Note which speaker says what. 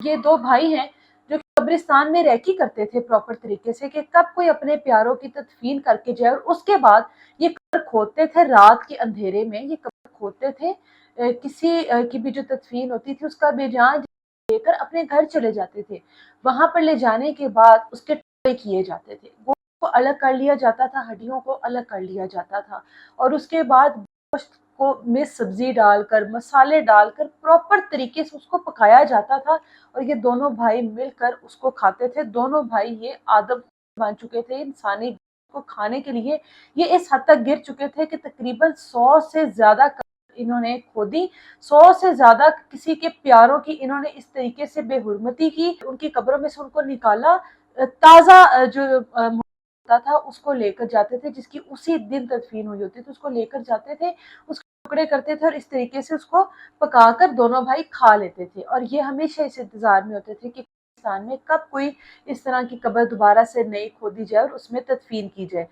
Speaker 1: یہ دو بھائی ہیں جو قبرستان میں ریکی کرتے تھے پراپر طریقے سے کہ کب کوئی اپنے پیاروں کی تدفین کر کے جائے، اور اس کے بعد یہ قبر کھودتے تھے رات کے اندھیرے میں، یہ قبر کھودتے تھے، کسی کی بھی جو تدفین ہوتی تھی اس کا بے جان لے کر اپنے گھر چلے جاتے تھے۔ وہاں پر لے جانے کے بعد اس کے ٹکڑے کیے جاتے تھے، گوشت کو الگ کر لیا جاتا تھا، ہڈیوں کو الگ کر لیا جاتا تھا، اور اس کے بعد گوشت کو میں سبزی ڈال کر، مسالے ڈال کر پراپر طریقے سے اس کو پکایا جاتا تھا، اور یہ دونوں بھائی مل کر اس کو کھاتے تھے۔ دونوں بھائی یہ عادت بن چکے تھے انسانی کو کھانے کے لیے، یہ اس حد تک گر چکے تھے کہ تقریباً 100 سے زیادہ قبر انہوں نے کھودی، 100 سے زیادہ کسی کے پیاروں کی انہوں نے اس طریقے سے بے حرمتی کی، ان کی قبروں میں سے ان کو نکالا، تازہ جو ہوتا تھا اس کو لے کر جاتے تھے، جس کی اسی دن تدفین ہوئی ہوتی تھی اس کو لے کر جاتے تھے، اس کے ٹکڑے کرتے تھے اور اس طریقے سے اس کو پکا کر دونوں بھائی کھا لیتے تھے، اور یہ ہمیشہ اس انتظار میں ہوتے تھے کہ پاکستان میں کب کوئی اس طرح کی قبر دوبارہ سے نئی کھودی جائے اور اس میں تدفین کی جائے۔